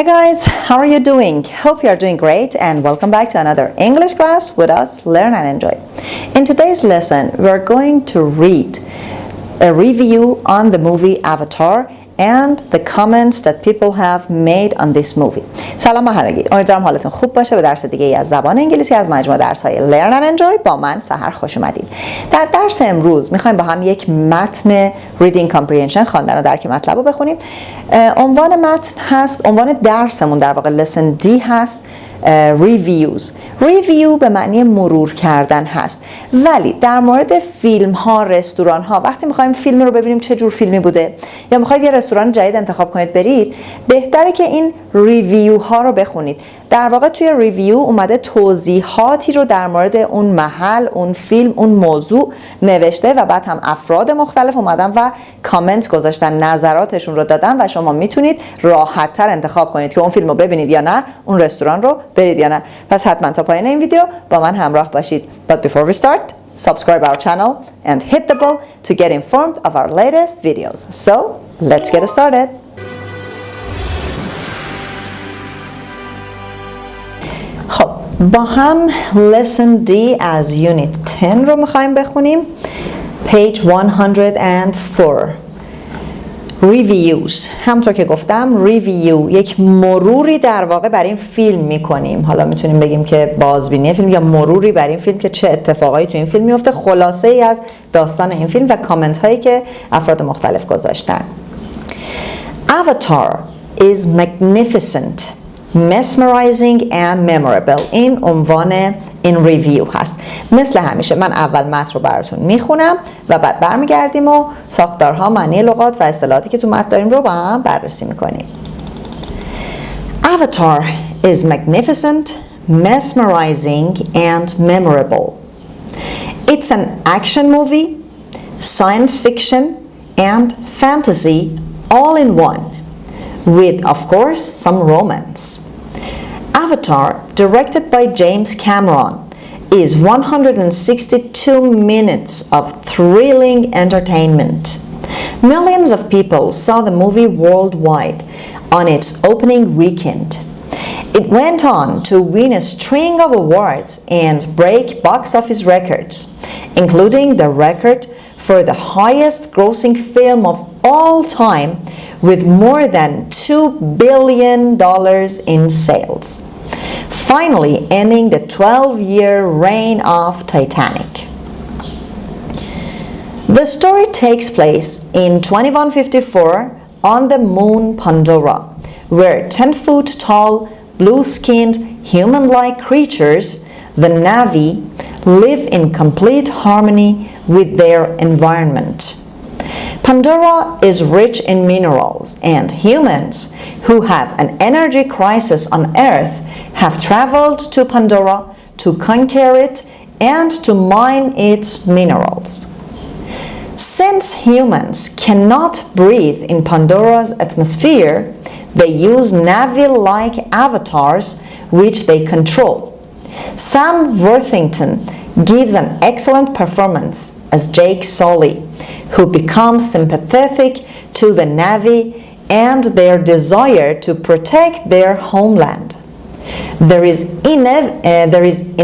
Hey guys, how are you doing? Hope you are doing great and welcome back to another English class with us, Learn and Enjoy. In today's lesson, we are going to read a review on the movie Avatar and the comments that people have made on this movie. سلام همگی. امیدوارم حالتون خوب باشه. به درس دیگه از زبان انگلیسی از مجموعه درس‌های Learn and Enjoy با من سحر خوش اومدید. در درس امروز می‌خوایم با هم یک متن reading comprehension خواندن و درک مطلب رو بخونیم. عنوان متن هست، عنوان درسمون در واقع lesson D هست. ریویو به معنی مرور کردن هست، ولی در مورد فیلم ها، رستوران ها، وقتی میخوایم فیلم رو ببینیم چه جور فیلمی بوده یا میخواید یه رستوران جدید انتخاب کنید برید، بهتره که این ریویو ها رو بخونید. در واقع توی ریویو اومده توضیحاتی رو در مورد اون محل، اون فیلم، اون موضوع نوشته و بعد هم افراد مختلف اومدن و کامنت گذاشتن، نظراتشون رو دادن و شما میتونید راحت تر انتخاب کنید که اون فیلم رو ببینید یا نه، اون رستوران رو برید یا نه. پس حتما تا پایان این ویدیو با من همراه باشید. But before we start, subscribe our channel and hit the bell to get informed of our latest videos. So, let's get started. خب با هم lesson D از unit 10 رو میخوایم بخونیم. page 104 reviews. همونطور که گفتم ریویو یک مروری در واقع بر این فیلم میکنیم. حالا میتونیم بگیم که بازبینی فیلم یا مروری بر این فیلم که چه اتفاقایی تو این فیلم میفته، خلاصه ای از داستان این فیلم و کامنت هایی که افراد مختلف گذاشتن. Avatar is magnificent, mesmerizing and memorable. این عنوان این ریویو هست. مثل همیشه من اول متن رو براتون میخونم و بعد برمیگردیم و ساختارها، معنی لغات و اصطلاحاتی که تو متن داریم رو با هم بررسی میکنیم. Avatar is magnificent, mesmerizing and memorable. It's an action movie, science fiction and fantasy all in one, with of course some romance. Avatar, directed by James Cameron, is 162 minutes of thrilling entertainment. Millions of people saw the movie worldwide on its opening weekend. It went on to win a string of awards and break box office records, including the record for the highest grossing film of all time with more than $2 billion in sales, finally ending the 12-year reign of Titanic. The story takes place in 2154 on the moon Pandora, where 10-foot-tall, blue-skinned, human-like creatures, the Na'vi, live in complete harmony with their environment. Pandora is rich in minerals, and humans who have an energy crisis on Earth have traveled to Pandora to conquer it and to mine its minerals. Since humans cannot breathe in Pandora's atmosphere, they use Na'vi-like avatars which they control. Sam Worthington gives an excellent performance as Jake Sully, who becomes sympathetic to the Na'vi and their desire to protect their homeland. There is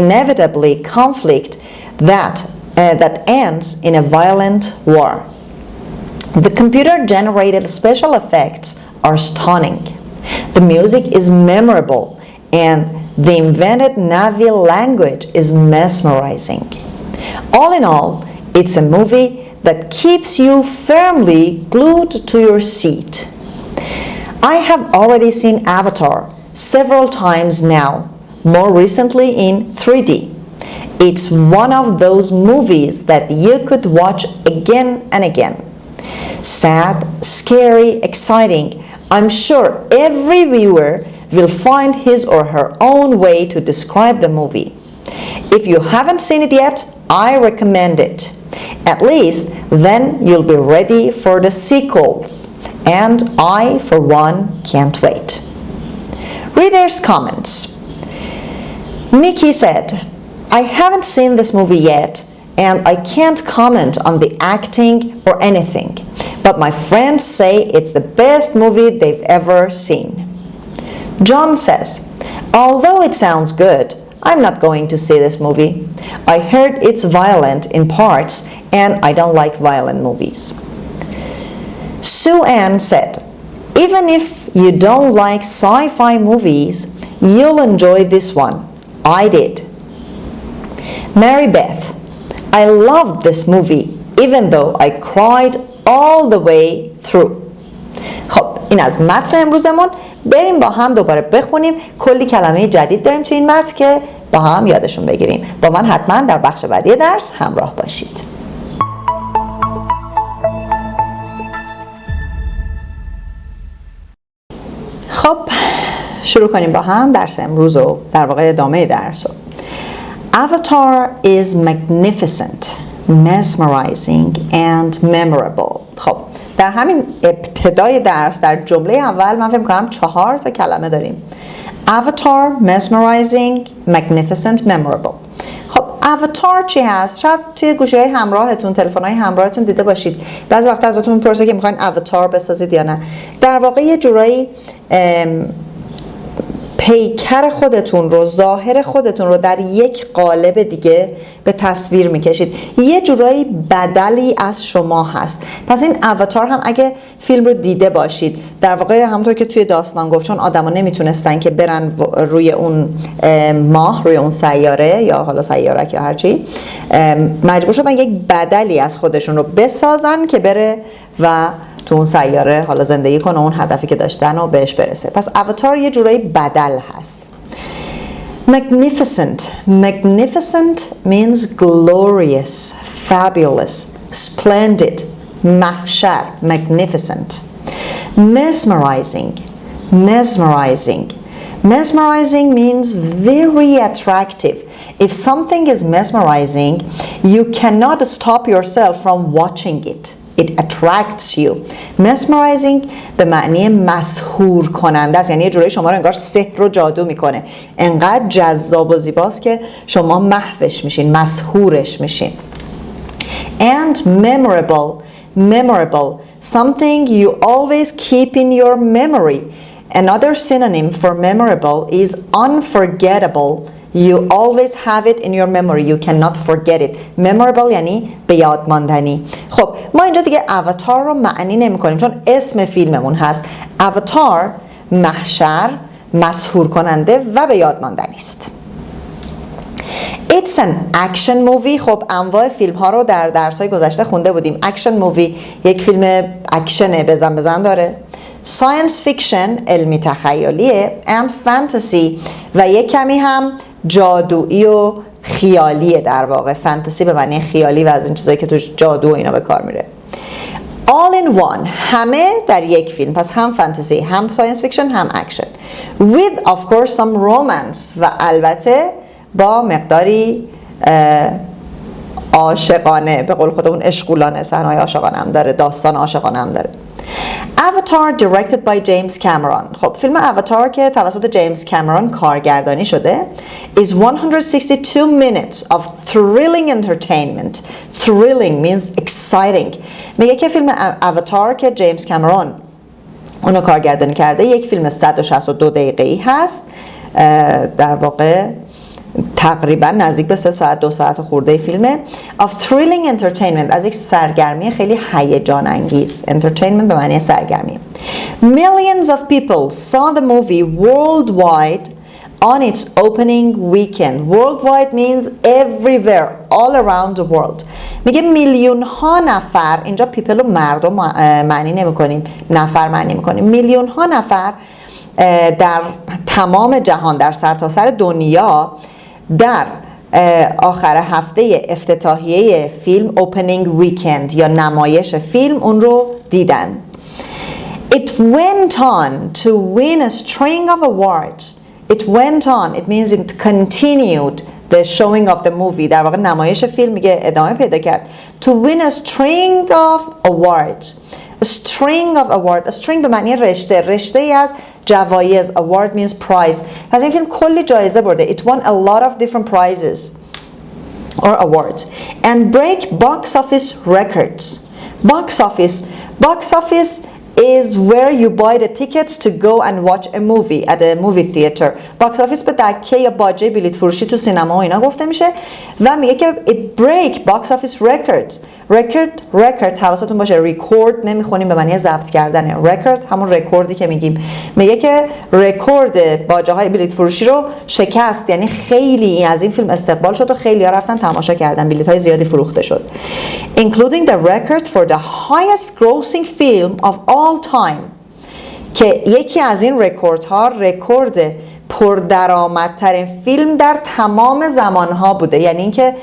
inevitably conflict that ends in a violent war. The computer-generated special effects are stunning. The music is memorable, and the invented Na'vi language is mesmerizing. All in all, it's a movie that keeps you firmly glued to your seat. I have already seen Avatar several times now, more recently in 3D. It's one of those movies that you could watch again and again. Sad, scary, exciting. I'm sure every viewer will find his or her own way to describe the movie. If you haven't seen it yet, I recommend it. At least then you'll be ready for the sequels. And I, for one, can't wait. Reader's comments. Mickey said, I haven't seen this movie yet, and I can't comment on the acting or anything, but my friends say it's the best movie they've ever seen. John says, although it sounds good, I'm not going to see this movie. I heard it's violent in parts and I don't like violent movies. Sue Ann said, even if you don't like sci-fi movies, you'll enjoy this one. I did. Mary Beth, I loved this movie even though I cried all the way through. خب این از متن امروزمون. بریم با هم دوباره بخونیم. کلی کلمه جدید داریم تو این متن که با هم یادشون بگیریم. با من حتما در بخش بعدی درس همراه باشید. خب شروع کنیم با هم درس امروز و در واقع ادامه درس. Avatar is magnificent, mesmerizing and memorable. خب در همین ابتدای درس در جمله اول من فکر می‌کنم 4 تا کلمه داریم. Avatar, mesmerizing, magnificent, memorable. خب avatar چی هست؟ شاید توی گوشی‌های همراهتون، تلفن‌های همراهتون دیده باشید. بعضی وقتا ازتون میپرسه که می‌خواین avatar بسازید یا نه. در واقع یه جورایی پیکر خودتون رو، ظاهر خودتون رو در یک قالب دیگه به تصویر میکشید. یه جورایی بدلی از شما هست. پس این اواتار هم اگه فیلم رو دیده باشید، در واقع همونطور که توی داستان گفت، چون آدما نمیتونستن که برن روی اون ماه، روی اون سیاره یا حالا سیارک یا هرچی، مجبور شدن یک بدلی از خودشون رو بسازن که بره و تو اون سیاره حالا زندگی کنه، اون هدفی که داشتن و بهش برسه. پس اواتار یه جورایی بدل هست. Magnificent. Magnificent means glorious, fabulous, splendid, محشر, magnificent. Mesmerizing. Mesmerizing. Mesmerizing means very attractive. If something is mesmerizing, you cannot stop yourself from watching it. It attracts you. Mesmerizing به معنی مسحور کننده است، یعنی یه جوری شما رو انگار سحر و جادو میکنه، انقدر جذاب و زیباست که شما محوش میشین، مسحورش میشین. And memorable. Memorable. Something you always keep in your memory. Another synonym for memorable is unforgettable. You always have it in your memory. You cannot forget it. Memorable یعنی به یاد ماندنی. خب ما اینجا دیگه اواتار رو معنی نمی کنیم چون اسم فیلممون هست. اواتار محشر، مسحور کننده و به یاد ماندنی است. It's an action movie. خب انواع فیلم ها رو در درس‌های گذشته خونده بودیم. Action movie یک فیلم اکشنه، بزن داره. Science fiction علمی تخیلیه. And fantasy و یک کمی هم جادویی و خیالیه. در واقع فانتزی به معنی خیالی و از این چیزایی که توش جادو و اینا به کار میره. All in one. همه در یک فیلم. پس هم فانتزی، هم ساینس فیکشن، هم اکشن. With of course some romance و البته با مقداری عاشقانه، به قول خودمون اشغولانه، صحنه‌های عاشقانه هم داره، داستان عاشقانه هم داره. Avatar directed by James Cameron. خب فیلم اواتار که توسط جیمز کامرون کارگردانی شده is 162 minutes of thrilling entertainment. Thrilling means exciting. میگه که فیلم اواتار که جیمز کامرون اونو کارگردانی کرده یک فیلم 162 دقیقه‌ای هست، در واقع تقریبا نزدیک به 3 ساعت 2 ساعت خورده فیلمه. of thrilling entertainment از یک سرگرمی خیلی هیجان انگیز. entertainment به معنی سرگرمی. Millions of people saw the movie worldwide on its opening weekend. Worldwide means everywhere, all around the world. میگه میلیون ها نفر، اینجا people و مردم معنی نمی کنیم، نفر معنی می کنیم، میلیون ها نفر در تمام جهان، در سرتاسر دنیا، در آخر هفته افتتاحیه فیلم opening weekend یا نمایش فیلم اون رو دیدن. It went on to win a string of awards. It went on, it means it continued the showing of the movie. در واقع نمایش فیلم میگه ادامه پیدا کرد. To win a string of awards. A string of awards. A string به معنی رشته، رشته ای از جوایز. Award means prize. پس این فیلم کلی جایزه برده. It won a lot of different prizes or awards and break box office records. Box office is where you buy the tickets to go and watch a movie at a movie theater. باکس آفیس به دکه یا باجه بلیط فروشی تو سینما و اینا گفته میشه و میگه که it break box office records. record حواستون باشه record نمیخونیم به معنی ضبط کردنه. record همون رکوردی که میگیم. میگه که رکورد باجه های بلیط فروشی رو شکست، یعنی خیلی از این فیلم استقبال شد و خیلی ها رفتن تماشا کردن، بلیط های زیادی فروخته شد. including the record for the highest grossing film of all time. که یکی از این رکوردها رکورد پردرآمدترین فیلم در تمام زمانها بوده، یعنی اینکه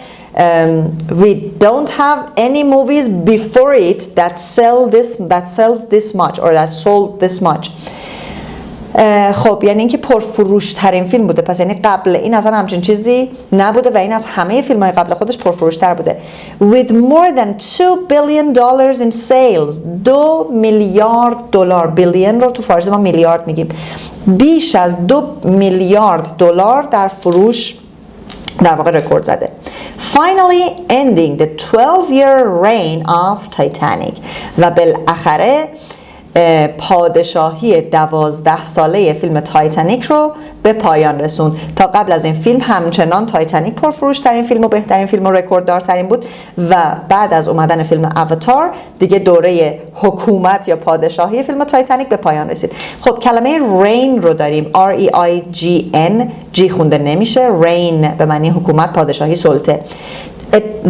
we don't have any movies before it that sells this much or that sold this much. خب یعنی اینکه پرفروش ترین فیلم بوده، پس یعنی قبل این اصلا همچین چیزی نبوده و این از همه فیلم های قبل خودش پرفروش تر بوده. with more than $2 billion in sales. 2 میلیارد دلار، بیلیون رو تو فارسی ما میلیارد میگیم، بیش از 2 میلیارد دلار در فروش در واقع رکورد زده. finally ending the 12-year reign of Titanic. و بالاخره پادشاهی 12 ساله فیلم تایتانیک رو به پایان رسوند. تا قبل از این فیلم همچنان تایتانیک پرفروش ترین فیلم و بهترین فیلم و رکورددارترین بود و بعد از اومدن فیلم اواتار دیگه دوره حکومت یا پادشاهی فیلم تایتانیک به پایان رسید. خب کلمه رین رو داریم، R-E-I-G-N، G خونده نمیشه، رین به معنی حکومت، پادشاهی، سلطه.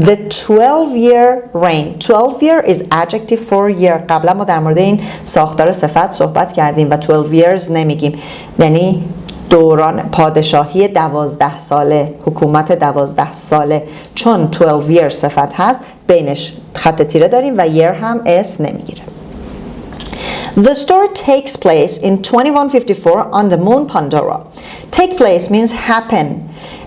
The 12-year reign. 12 year is adjective for year. قبلا ما در مورد این ساختار صفت صحبت کردیم و 12 years نمیگیم، یعنی دوران پادشاهی 12 ساله، حکومت 12 ساله. چون 12 year صفت هست بینش خط تیره داریم و year هم اس نمیگیره. The story takes place in 2154 on the moon Pandora. Take place means happen.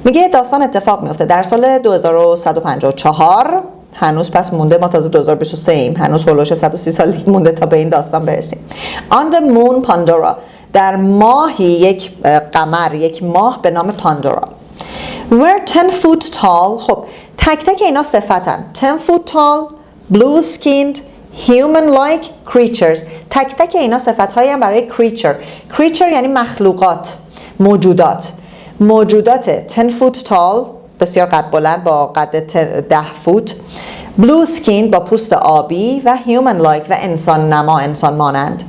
میگه داستان اتفاق میفته در سال 2154. هنوز پس مونده، ما تازه 2023 ایم، هنوز هولوش 130 سال دیگه مونده تا به این داستان برسیم. On the moon Pandora. در ماهی، یک قمر، یک ماه به نام پاندورا. We're 10 foot tall. خب تک تک اینا صفتن. 10 foot tall, blue skinned, human-like creatures. تک تک اینا صفت‌هایی هم برای creature یعنی مخلوقات، موجودات 10 foot tall بسیار قد بلند با قد 10 فوت، blue skinned با پوست آبی و human-like و انسان نما، انسان مانند.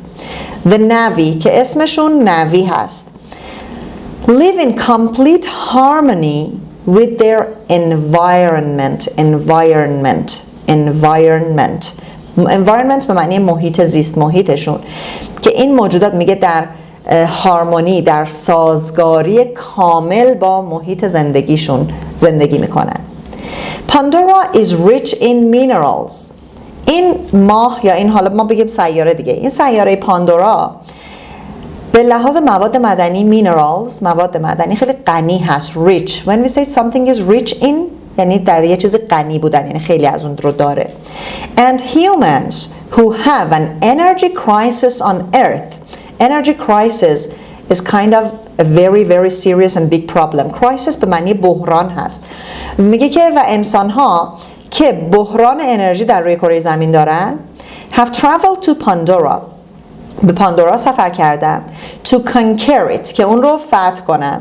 The Navy که اسمشون نوی هست. Live in complete harmony with their environment به معنی محیط زیست، محیطشون، که این موجودات میگه در هارمونی، در سازگاری کامل با محیط زندگیشون زندگی میکنن. Pandora is rich in minerals. این ماه یا این، حالا ما بگیم سیاره دیگه، این سیاره پاندورا به لحاظ مواد مدنی minerals، مواد مدنی خیلی غنی هست. rich. When we say something is rich in یعنی در یه چیز غنی بودن، یعنی خیلی از اون رو داره. And humans who have an energy crisis on earth. Energy crisis is kind of a very very serious and big problem. Crisis به معنی بحران هست. میگه که و انسان‌ها که بحران انرژی در روی کره زمین دارن have traveled to Pandora. به پاندورا سفر کردن. To conquer it که اون رو فتح کنن.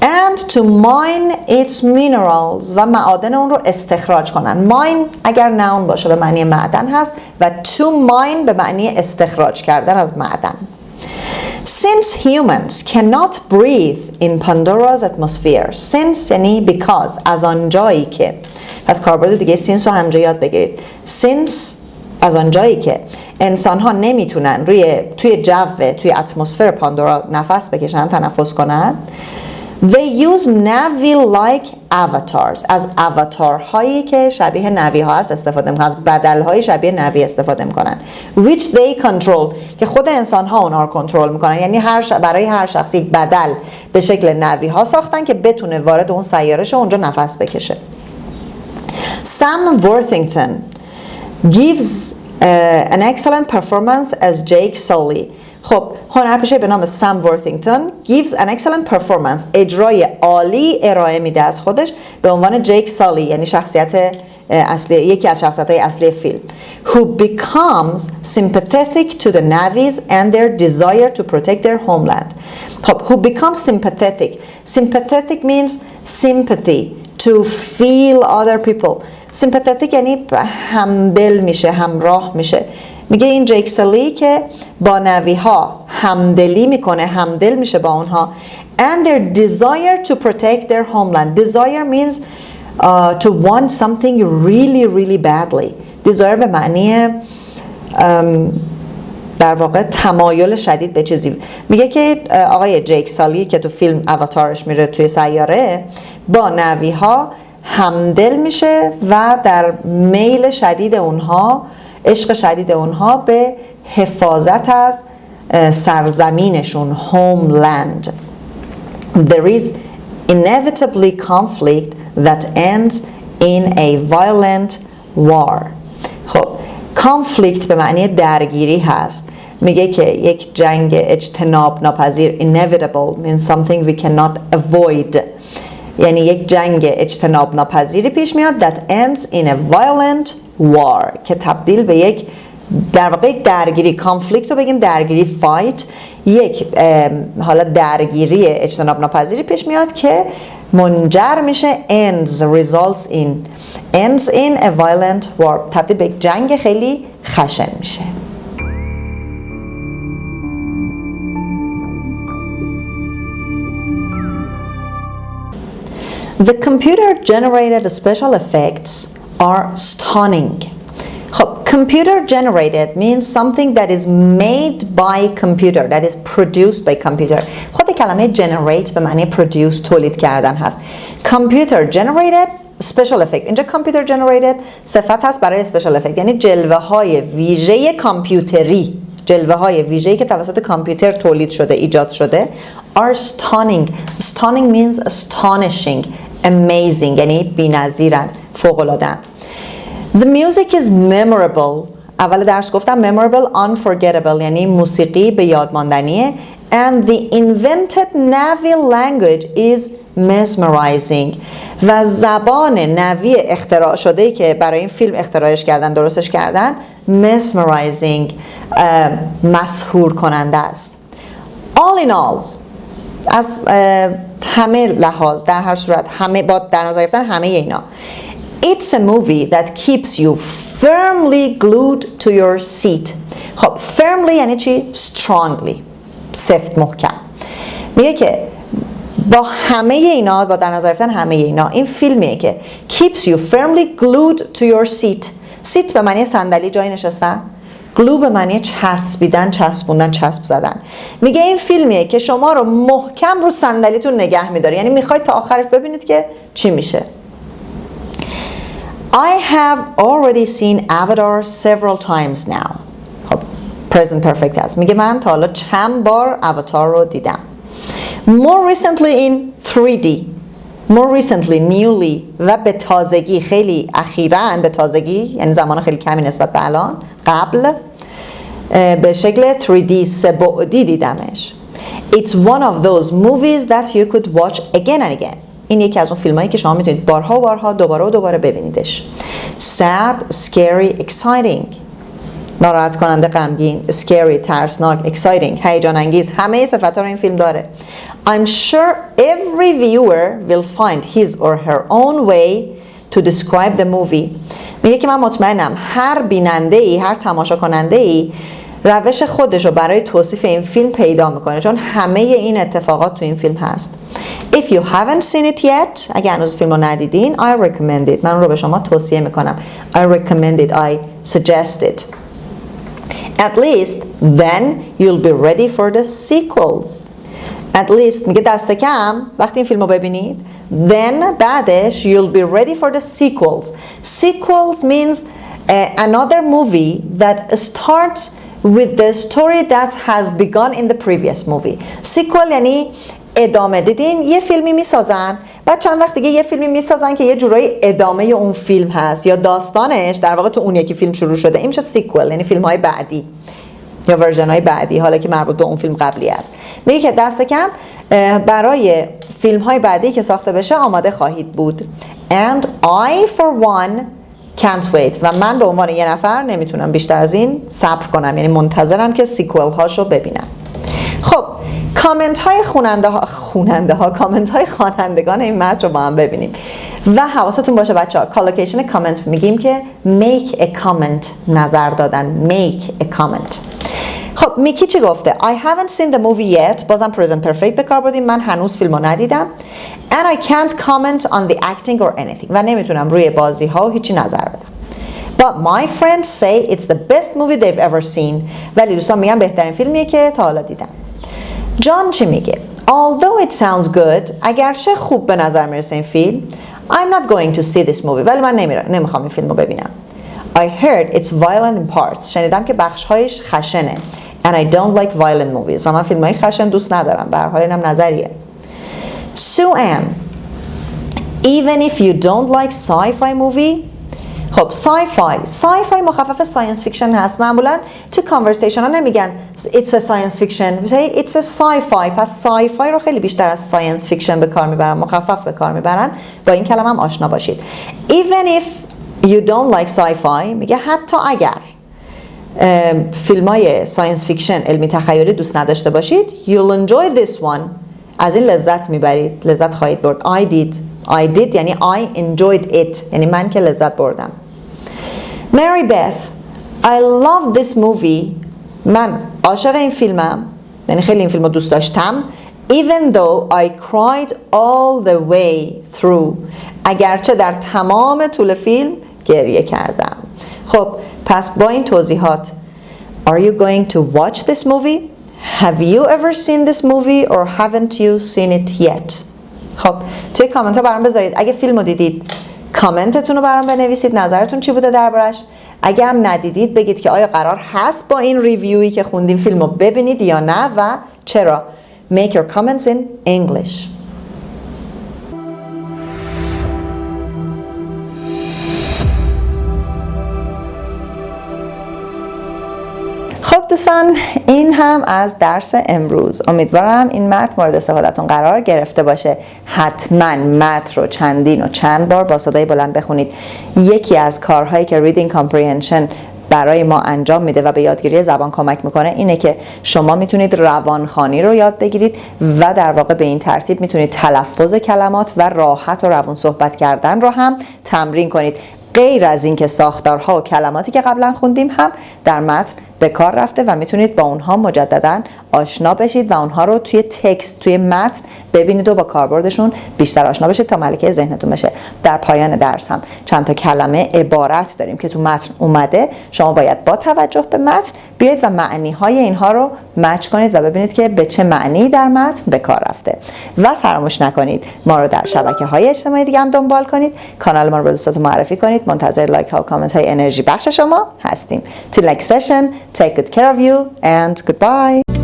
And to mine its minerals و معادن اون رو استخراج کنن. Mine اگر noun باشه به معنی معدن هست و to mine به معنی استخراج کردن از معدن. Since humans cannot breathe in Pandora's atmosphere. Since یعنی because، از آنجایی که، پس کاربرد دیگه since رو همجا یاد بگیرید. Since از آنجایی که انسان ها نمیتونن توی اتمسفر پاندورا نفس بکشن، تنفس کنن. They use Navi-like avatars. از اواتارهایی که شبیه نوی ها هست استفاده میکنن، از بدلهای شبیه نوی استفاده میکنن. Which they control که خود انسان ها اونا رو کنترل میکنن، یعنی برای هر شخصی یک بدل به شکل نوی ها ساختن که بتونه وارد اون سیاره شه، اونجا نفس بکشه. Sam Worthington gives an excellent performance as Jake Sully. خب هنرپیشه به نام سام ورثینگتون gives an excellent performance، اجرای عالی ارائه میده از خودش به عنوان جیک سالی، یعنی شخصیت اصلی، یکی از شخصیت‌های اصلی فیلم. Who becomes sympathetic to the Navis and their desire to protect their homeland. خب who becomes sympathetic. Sympathetic means sympathy, to feel other people. sympathetic یعنی همدل میشه، همراه میشه. میگه این جیک سالی که با نوی ها همدلی میکنه، همدل میشه با اونها. And their desire to protect their homeland. Desire means to want something really really badly. Desire به معنی در واقع تمایل شدید به چیزی. میگه که آقای جیک سالی که تو فیلم اواتارش میره توی سیاره با نوی ها همدل میشه و در میل شدید اونها، عشق شدید اونها به حفاظت از سرزمینشون، homeland. There is inevitably conflict that ends in a violent war. خب conflict به معنی درگیری هست. میگه که یک جنگ اجتناب ناپذیر، inevitable means something we cannot avoid، یعنی یک جنگ اجتناب ناپذیری پیش میاد that ends in a violent war که تبدیل به یک در واقع درگیری، کانفلیکت رو بگیم درگیری، fight، یک حالا درگیری اجتناب ناپذیری پیش میاد که منجر میشه ends in a violent war، تبدیل به یک جنگ خیلی خشن میشه. The computer-generated special effects are stunning. خب computer generated means something that is made by computer, that is produced by computer. خود کلمه generate به معنی produce، تولید کردن هست. Computer generated special effect. اینجا computer generated صفت هست برای special effect، یعنی جلوه های ویژه کامپیوتری، جلوه های ویژه‌ای که توسط کامپیوتر تولید شده، ایجاد شده. are stunning. Stunning means astonishing, amazing، یعنی بی‌نظیرن، فوق‌العاده‌اند. The music is memorable. اول درس گفتم memorable, unforgettable یعنی موسیقی به یاد ماندنیه. And the invented Navi language is mesmerizing. و زبان نوی اختراع شده که برای این فیلم اختراعش کردن، درستش کردن، mesmerizing، مسحور کننده است. All in all، از همه لحاظ، در هر صورت، همه با در نظر گرفتن همه اینا، it's a movie that keeps you firmly glued to your seat. خب firmly یعنی چی؟ strongly، سفت، محکم. میگه که با همه اینا، با در نظر گرفتن همه اینا، این فیلمیه که keeps you firmly glued to your seat. seat به معنی صندلی، جای نشستن. glue به معنی چسبیدن، چسبوندن، چسب زدن. میگه این فیلمیه که شما رو محکم رو صندلیتون نگه میداره، یعنی میخواید تا آخرش ببینید که چی میشه. I have already seen Avatar several times now. خب present perfect هست. میگه من تا حالا چند بار اواتار رو دیدم. More recently in 3D. More recently, newly و به تازگی، خیلی اخیراً به تازگی، یعنی زمان خیلی کمی نسبت به الان، قبل به شکل 3D سه‌بعدی دیدمش. It's one of those movies that you could watch again and again. این یکی از اون فیلمایی که شما میتونید بارها و بارها، دوباره و دوباره ببینیدش. Sad, scary, exciting. ناراحت کننده، غمگین، scary، ترسناک، exciting، هیجان انگیز، همه صفات‌ها رو این فیلم داره. I'm sure every viewer will find his or her own way to describe the movie. میگه که من مطمئنم هر بیننده‌ای، هر تماشا کننده‌ای روش خودش رو برای توصیف این فیلم پیدا میکنه، چون همه این اتفاقات تو این فیلم هست. If you haven't seen it yet، اگه هنوز فیلم رو ندیدین، I recommend it. من اون رو به شما توصیه میکنم. I recommend it. I suggest it. At least then you'll be ready for the sequels. At least میگه دست کم وقتی این فیلم رو ببینید، then بعدش you'll be ready for the sequels. Sequels means another movie that starts with the story that has begun in the previous movie. Sequel یعنی ادامه. دیدین یه فیلمی میسازن، بعد چند وقت دیگه یه فیلمی میسازن که یه جورایی ادامه اون فیلم هست یا داستانش در واقع تو اون یکی فیلم شروع شده. این میشه سیکوئل، یعنی فیلم های بعدی یا ورژن های بعدی، حالا که مربوط به اون فیلم قبلی است. میگه که دست کم برای فیلم های بعدی که ساخته بشه آماده خواهید بود. And I for one can't wait و من به عنوان یه نفر نمیتونم بیشتر از این صبر کنم، یعنی منتظرم که سیکوئل هاشو ببینم. خب کامنت های کامنت های خوانندگان این متن رو با هم ببینیم و حواستون باشه بچه‌ها کالوکیشن کامنت میگیم که make a comment، نظر دادن، make a comment. خب میکی چی گفته؟ I haven't seen the movie yet، بازم present perfect به کار بردیم، من هنوز فیلمو ندیدم. And I can't comment on the acting or anything، و نمیتونم روی بازی ها و هیچی نظر بدم. But my friends say it's the best movie they've ever seen، ولی دوستان میگن بهترین فیلمیه که تا حالا دیدن. جان چی میگه؟ Although it sounds good، اگرچه خوب به نظر میرسه این فیلم، I'm not going to see this movie، ولی من نمیخوام این فیلمو ببینم. I heard it's violent in parts، شنیدم که بخش‌هایش خشنه. And I don't like violent movies، و من فیلم‌های خشن دوست ندارم. به هر حال اینم نظریه. Sue-Ann، even if you don't like sci-fi movie، خب sci-fi مخفف ساینس فیکشن هست. معمولا تو کانورسیشن ها نمیگن it's a science fiction، میگن it's a sci-fi. پس sci-fi رو خیلی بیشتر از ساینس فیکشن به کار میبرن، مخفف به کار میبرن. با این کلمه هم آشنا باشید. Even if you don't like sci-fi، میگه حتی اگر فیلمای ساینس فیکشن علمی تخیلی دوست نداشته باشید، you'll enjoy this one، از این لذت میبرید، لذت خواهید برد. I did یعنی I enjoyed it، یعنی من که لذت بردم. Mary Beth، I love this movie، من عاشق این فیلمم، یعنی خیلی این فیلم رو دوست داشتم. Even though I cried all the way through، اگرچه در تمام طول فیلم گریه کردم. خب پس با این توضیحات Are you going to watch this movie؟ Have you ever seen this movie or haven't you seen it yet؟ خب توی کامنت ها برام بذارید اگه فیلم رو دیدید، کامنتتون رو برام بنویسید، نظرتون چی بوده دربارش. اگه هم ندیدید بگید که آیا قرار هست با این ریویویی که خوندیم فیلم رو ببینید یا نه و چرا. Make your comments in English. خب دوستان این هم از درس امروز. امیدوارم این متن مورد استفادهتون قرار گرفته باشه. حتما متن رو چندین و چند بار با صدای بلند بخونید. یکی از کارهایی که ریدینگ کامپریهنشن برای ما انجام میده و به یادگیری زبان کمک میکنه اینه که شما میتونید روانخوانی رو یاد بگیرید و در واقع به این ترتیب میتونید تلفظ کلمات و راحت و روان صحبت کردن رو هم تمرین کنید. غیر از اینکه ساختارها و کلماتی که قبلا خوندیم هم در متن به کار رفته و میتونید با اونها مجددا آشنا بشید و اونها رو توی تکست، توی متن ببینید و با کاربردشون بیشتر آشنا بشید تا ملکه ذهنتون بشه. در پایان درس هم چند تا کلمه عبارت داریم که تو متن اومده. شما باید با توجه به متن بیاید و معنی های اینها رو مچ کنید و ببینید که به چه معنی در متن به کار رفته. و فراموش نکنید ما رو در شبکه‌های اجتماعی دیگه هم دنبال کنید. کانال ما رو به دوستاتون معرفی کنید. منتظر لایک ها و کامنت های انرژی بخش شما هستیم. Till next session, take good care of you and goodbye.